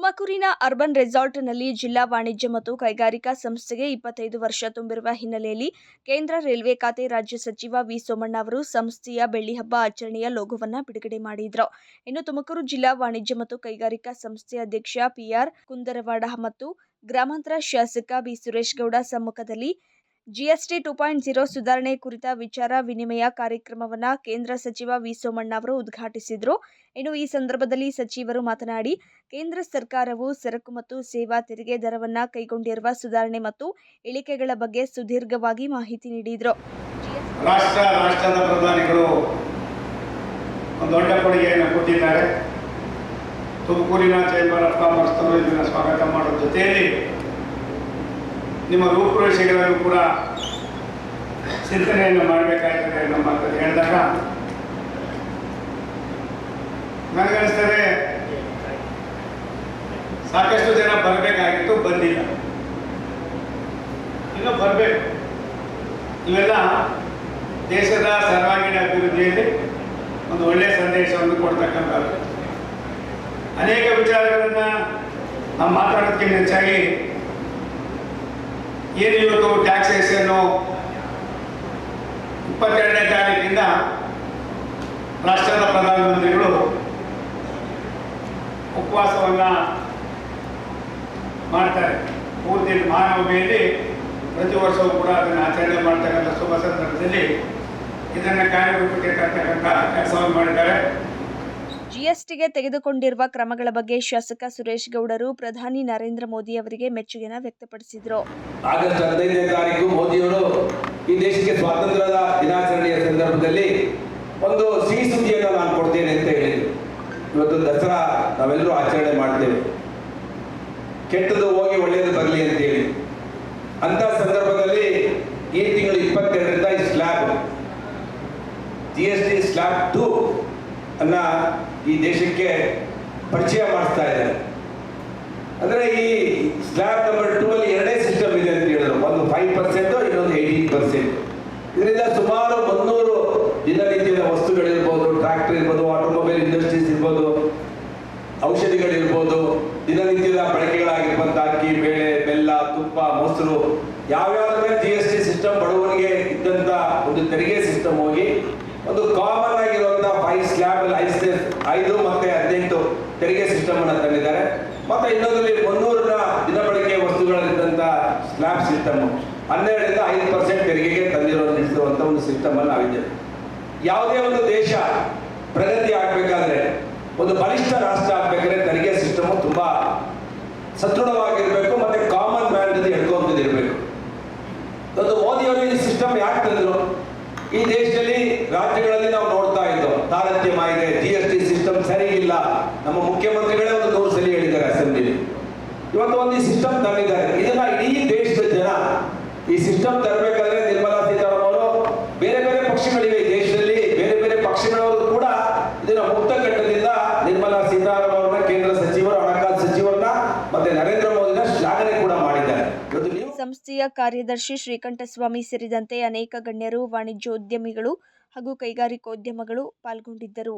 ತುಮಕೂರಿನ ಅರ್ಬನ್ ರೆಸಾರ್ಟ್ನಲ್ಲಿ ಜಿಲ್ಲಾ ವಾಣಿಜ್ಯ ಮತ್ತು ಕೈಗಾರಿಕಾ ಸಂಸ್ಥೆಗೆ 25 ವರ್ಷ ತುಂಬಿರುವ ಹಿನ್ನೆಲೆಯಲ್ಲಿ ಕೇಂದ್ರ ರೈಲ್ವೆ ಖಾತೆ ರಾಜ್ಯ ಸಚಿವ ವಿ ಸೋಮಣ್ಣ ಅವರು ಸಂಸ್ಥೆಯ ಬೆಳ್ಳಿಹಬ್ಬ ಆಚರಣೆಯ ಲೋಗೋವನ್ನು ಬಿಡುಗಡೆ ಮಾಡಿದರು. ಇನ್ನು ತುಮಕೂರು ಜಿಲ್ಲಾ ವಾಣಿಜ್ಯ ಮತ್ತು ಕೈಗಾರಿಕಾ ಸಂಸ್ಥೆ ಅಧ್ಯಕ್ಷ ಪಿಆರ್ ಕುಂದರವಾಡ ಮತ್ತು ಗ್ರಾಮಾಂತರ ಶಾಸಕ ಬಿ ಸುರೇಶ್ ಗೌಡ ಸಮ್ಮುಖದಲ್ಲಿ ಜಿಎಸ್ಟಿ 2.0 ಸುಧಾರಣೆ ಕುರಿತ ವಿಚಾರ ವಿನಿಮಯ ಕಾರ್ಯಕ್ರಮವನ್ನು ಕೇಂದ್ರ ಸಚಿವ ವಿ ಸೋಮಣ್ಣ ಅವರು ಉದ್ಘಾಟಿಸಿದರು. ಇನ್ನು ಈ ಸಂದರ್ಭದಲ್ಲಿ ಸಚಿವರು ಮಾತನಾಡಿ, ಕೇಂದ್ರ ಸರ್ಕಾರವು ಸರಕು ಮತ್ತು ಸೇವಾ ತೆರಿಗೆ ದರವನ್ನು ಕೈಗೊಂಡಿರುವ ಸುಧಾರಣೆ ಮತ್ತು ಇಳಿಕೆಗಳ ಬಗ್ಗೆ ಸುದೀರ್ಘವಾಗಿ ಮಾಹಿತಿ ನೀಡಿದರು. ರಾಷ್ಟ್ರದ ಪ್ರಧಾನಿಗಳು ಒಂದು ದೊಡ್ಡ ಕೊಡುಗೆಯನ್ನು ಕೊಟ್ಟಿದ್ದಾರೆ. ತುಮಕೂರಿನ ಚೇಂಬರ್ ಆಫ್ ಕಾಮರ್ಸ್ ಇದನ್ನು ಸ್ವಾಗತ ಮಾಡುವ ಜೊತೆಯಲ್ಲಿ ನಿಮ್ಮ ರೂಪುರೇಷೆಗಳನ್ನು ಕೂಡ ಚಿಂತನೆಯನ್ನು ಮಾಡಬೇಕಾಗಿದೆ ನಮ್ಮ ಹೇಳಿದಾಗ ನನಗನ್ನಿಸ್ತದೆ ಸಾಕಷ್ಟು ಜನ ಬರಬೇಕಾಗಿತ್ತು, ಬಂದಿಲ್ಲ, ಇನ್ನು ಬರಬೇಕು. ಇವೆಲ್ಲ ದೇಶದ ಸರ್ವಾಂಗೀಣ ಅಭಿವೃದ್ಧಿಯಲ್ಲಿ ಒಂದು ಒಳ್ಳೆಯ ಸಂದೇಶವನ್ನು ಕೊಡ್ತಕ್ಕಂಥದ್ದು. ಅನೇಕ ವಿಚಾರಗಳನ್ನು ನಾವು ಮಾತಾಡೋದಕ್ಕಿಂತ ಹೆಚ್ಚಾಗಿ ಏನು ಇವತ್ತು ಟ್ಯಾಕ್ಸೇಷನ್ನು 22ನೇ ತಾರೀಕಿಂದ ರಾಷ್ಟ್ರದ ಪ್ರಧಾನಮಂತ್ರಿಗಳು ಉಪವಾಸವನ್ನು ಮಾಡ್ತಾರೆ. ಪೂರ್ತಿ ಮಹಾನವಮಿಯಲ್ಲಿ ಪ್ರತಿ ವರ್ಷವೂ ಕೂಡ ಅದನ್ನು ಆಚರಣೆ ಮಾಡ್ತಕ್ಕಂಥ ಶುಭ ಸಂದರ್ಭದಲ್ಲಿ ಇದನ್ನು ಕಾರ್ಯರೂಪಕ್ಕೆ ತರ್ತಕ್ಕಂಥ ಕೆಲಸವನ್ನು ಮಾಡಿದ್ದಾರೆ. ಜಿಎಸ್ಟಿಗೆ ತೆಗೆದುಕೊಂಡಿರುವ ಕ್ರಮಗಳ ಬಗ್ಗೆ ಶಾಸಕ ಸುರೇಶ್ ಗೌಡರು ಪ್ರಧಾನಿ ನರೇಂದ್ರ ಮೋದಿ ಅವರಿಗೆ ಮೆಚ್ಚುಗೆಯನ್ನು ವ್ಯಕ್ತಪಡಿಸಿದರು. ಆಗಸ್ಟ್ 15ನೇ ತಾರೀಕು ಮೋದಿಯವರು ಈ ದೇಶಕ್ಕೆ ಸ್ವಾತಂತ್ರ್ಯದ ದಿನಾಚರಣೆಯ ಸಂದರ್ಭದಲ್ಲಿ ಒಂದು ಸಿಹಿ ಸುದ್ದಿಯನ್ನು ನಾನು ಕೊಡ್ತೇನೆ ಅಂತ ಹೇಳಿದರು. ಇವತ್ತು ದಸರಾ ನಾವೆಲ್ಲರೂ ಆಚರಣೆ ಮಾಡ್ತೇವೆ, ಕೆಟ್ಟದ್ದು ಹೋಗಿ ಒಳ್ಳೆಯದು ಬರಲಿ ಅಂತೇಳಿ. ಅಂಥ ಸಂದರ್ಭದಲ್ಲಿ ಈ ತಿಂಗಳು 22ರಿಂದ ಈ ಸ್ಲ್ಯಾಬ್ ಜಿಎಸ್ಟಿ ಸ್ಲ್ಯಾಬ್ 2 ಅನ್ನ ಈ ದೇಶಕ್ಕೆ ಪರಿಚಯ ಮಾಡಿಸ್ತಾ ಇದ್ದಾರೆ. ಅಂದರೆ ಈ ಸ್ಲ್ಯಾಬ್ ನಂಬರ್ 2 ಅಲ್ಲಿ ಎರಡೇ ಸಿಸ್ಟಮ್ ಇದೆ ಅಂತ ಹೇಳಿದ್ರು. ಒಂದು 5%, ಇನ್ನೊಂದು 18%. ಇದರಿಂದ ಸುಮಾರು 300 ದಿನನಿತ್ಯದ ವಸ್ತುಗಳಿರ್ಬೋದು, ಟ್ರ್ಯಾಕ್ಟರ್ ಇರ್ಬೋದು, ಆಟೋಮೊಬೈಲ್ ಇಂಡಸ್ಟ್ರೀಸ್ ಇರ್ಬೋದು, ಔಷಧಿಗಳಿರ್ಬೋದು, ದಿನನಿತ್ಯದ ಬಳಕೆಗಳಾಗಿರುವಂಥ ಅಕ್ಕಿ, ಬೇಳೆ, ಬೆಲ್ಲ, ತುಪ್ಪ, ಮೊಸರು, ಯಾವ್ಯಾವ ಮೇಲೆ ಜಿಎಸ್ಟಿ ಸಿಸ್ಟಮ್ ಬಡವರಿಗೆ ಇದ್ದಂಥ ಒಂದು ತೆರಿಗೆ ಸಿಸ್ಟಮ್ ಹೋಗಿ ಒಂದು ಕಾಮನ್ ಆಗಿರುವಂಥ 5 ಸ್ಲ್ಯಾಬ್ 5 ಮತ್ತೆ 18 ತೆರಿಗೆ ಸಿಸ್ಟಮ್ ಅನ್ನು ತಂದಿದ್ದಾರೆ. ಮತ್ತೆ ಇನ್ನೊಂದರಲ್ಲಿ 300 ದಿನಬಳಕೆ ವಸ್ತುಗಳಲ್ಲಿದ್ದಂಥ ಸ್ಲ್ಯಾಬ್ ಸಿಸ್ಟಮ್ 12ರಿಂದ 5% ತೆರಿಗೆಗೆ ನಿಲ್ಲಿಸುವಂಥ ಒಂದು ಸಿಸ್ಟಮ್ ಅನ್ನು ನಾವಿದ್ದೇವೆ. ಯಾವುದೇ ಒಂದು ದೇಶ ಪ್ರಗತಿ ಆಗಬೇಕಾದ್ರೆ, ಒಂದು ಬಲಿಷ್ಠ ರಾಷ್ಟ್ರ ಆಗಬೇಕಾದ್ರೆ ತೆರಿಗೆ ಸಿಸ್ಟಮ್ ತುಂಬಾ ಸದೃಢವಾಗಿರಬೇಕು, ಮತ್ತೆ ಕಾಮನ್ ಮ್ಯಾನ್ ಜೊತೆ ಹಿಡ್ಕೊಂತಿರಬೇಕು. ಒಂದು ಮೋದಿಯವರು ಈ ಸಿಸ್ಟಮ್ ಯಾಕೆ ತಂದರು? ಈ ದೇಶದಲ್ಲಿ ರಾಜ್ಯಗಳಲ್ಲಿ ನಾವು ನೋಡ್ತಾ ಇದ್ದೋ ತಾರತಮ್ಯ ಇದೆ, ಜಿಎಸ್ಟಿ ಸಿಸ್ಟಮ್ ಸರಿ ಇಲ್ಲ. ನಮ್ಮ ಮುಖ್ಯಮಂತ್ರಿಗಳೇ ಒಂದು 100 ಸಲ ಹೇಳಿದ್ದಾರೆ ಅಸೆಂಬ್ಲಿಲಿ. ಇವತ್ತು ಒಂದು ಈ ಸಿಸ್ಟಮ್ ತಂದಿದ್ದಾರೆ. ಇದನ್ನ ಇಡೀ ದೇಶದ ಜನ ಈ ಸಿಸ್ಟಮ್ ತರಬೇಕಾದ್ರೆ ನಿರ್ಮಲಾ ಸೀತಾರಾಮನ್ ಅವರು, ಬೇರೆ ಬೇರೆ ಪಕ್ಷಗಳಿವೆ ಈ ದೇಶದಲ್ಲಿ, ಬೇರೆ ಬೇರೆ ಪಕ್ಷಗಳವರು ಕೂಡ ಇದನ್ನ ಮುಕ್ತಕಟ್ಟದಿಂದ ನಿರ್ಮಲಾ ಸೀತಾರಾಮನ್ ಅವರನ್ನ, ಕೇಂದ್ರ ಸಚಿವರು, ಹಣಕಾಸು ಸಚಿವರನ್ನ ಮತ್ತೆ ನರೇಂದ್ರ ಮೋದಿನ ಶ್ಲಾಘನೆ ಕೂಡ ಮಾಡಿದ್ದಾರೆ. ಸಂಸ್ಥೆಯ ಕಾರ್ಯದರ್ಶಿ ಶ್ರೀಕಂಠಸ್ವಾಮಿ ಸೇರಿದಂತೆ ಅನೇಕ ಗಣ್ಯರು, ವಾಣಿಜ್ಯೋದ್ಯಮಿಗಳು ಹಾಗೂ ಕೈಗಾರಿಕೋದ್ಯಮಿಗಳು ಪಾಲ್ಗೊಂಡಿದ್ದರು.